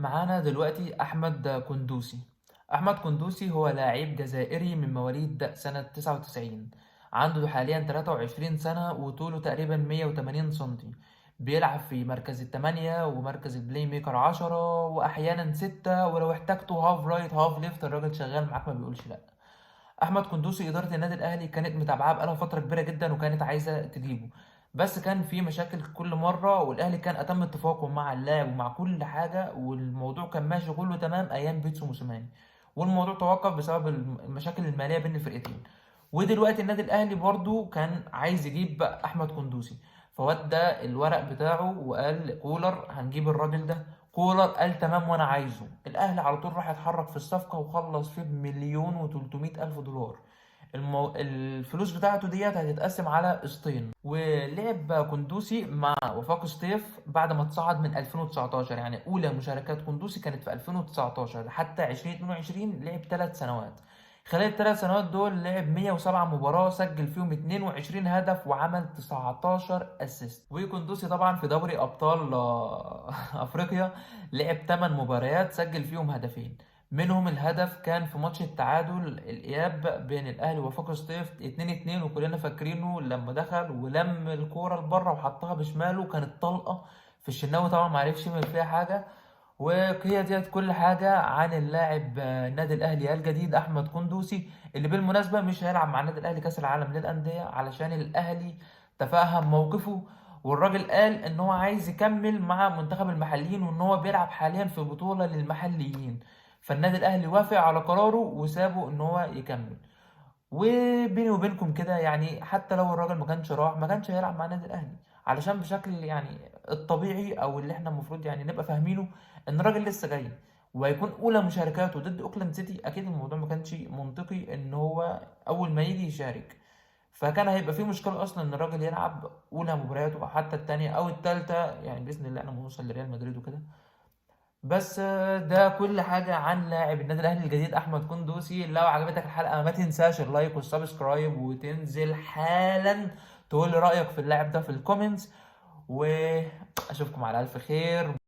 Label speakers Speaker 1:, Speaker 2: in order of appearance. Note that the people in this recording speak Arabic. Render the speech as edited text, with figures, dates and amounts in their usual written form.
Speaker 1: معانا دلوقتي أحمد كندوسي. أحمد كندوسي هو لاعب جزائري من مواليد سنة 99. عنده حاليا 23 سنة وطوله تقريبا 180 سنتي. بيلعب في مركز التمانية ومركز البلاي ميكر 10 وأحيانا 6، ولو احتاجته هاف رايت هاف ليفت الراجل شغال معاك ما بيقولش لأ. احمد قندوسي اداره النادي الاهلي كانت متابعاه بقالها فتره كبيره جدا وكانت عايزه تجيبه، بس كان في مشاكل كل مره، والاهلي كان اتم اتفاقه مع اللاعب ومع كل حاجه، والموضوع كان ماشي كله تمام ايام بيتسو موسيماني، والموضوع توقف بسبب المشاكل الماليه بين الفرقتين. ودلوقتي النادي الاهلي برضو كان عايز يجيب احمد قندوسي، فودى الورق بتاعه وقال كولر هنجيب الراجل ده. كولر قال تمام وانا عايزه. الاهلي على طول راح يتحرك في الصفقه وخلص فيه بمليون وتلتمية الف دولار. الفلوس بتاعته ديت هتتقسم على قسطين. ولعب كندوسي مع وفاق سطيف بعد ما اتصعد من 2019، يعني اولى مشاركات كندوسي كانت في 2019 حتى 2022، لعب 3 سنوات. خلال الثلاث سنوات دول لعب 107 مباراة، سجل فيهم 22 هدف وعمل 19 اسيست. وكندوسي طبعا في دوري ابطال افريقيا لعب 8 مباريات سجل فيهم هدفين، منهم الهدف كان في ماتش التعادل الإياب بين الأهلي وفاق سطيف 2-2، وكلنا فاكرينه لما دخل ولم الكورة لبره وحطها بشماله، كانت طلقة في الشناوي طبعا معرفش يعمل فيها حاجة. وهي ديت كل حاجة عن اللاعب النادي الأهلي الجديد أحمد قندوسي، اللي بالمناسبة مش هيلعب مع النادي الأهلي كأس العالم للأندية علشان الأهلي تفهم موقفه، والراجل قال إن هو عايز يكمل مع منتخب المحليين وإن هو بيلعب حاليا في بطولة للمحليين. فالنادي الأهلي وافق على قراره وسابه إن هو يكمل. وبيني وبينكم كده يعني حتى لو الراجل ما كانش راح ما كانش هيلعب مع النادي الاهلي، علشان بشكل يعني الطبيعي او اللي احنا المفروض يعني نبقى فاهمينه ان الراجل لسه جاي وهيكون اولى مشاركاته ضد اوكلاند سيتي. اكيد الموضوع ما كانش منطقي ان هو اول ما يجي يشارك، فكان هيبقى في مشكله اصلا ان الراجل يلعب اولى مبارياته او حتى التانية او التالتة، يعني باذن الله انا نوصل لريال مدريد وكده. بس ده كل حاجة عن لاعب النادي الأهلي الجديد أحمد قندوسي. لو عجبتك الحلقة ما تنساش اللايك والسبسكرايب، وتنزل حالا تقول لي رأيك في اللاعب ده في الكومنتس، وأشوفكم على ألف خير.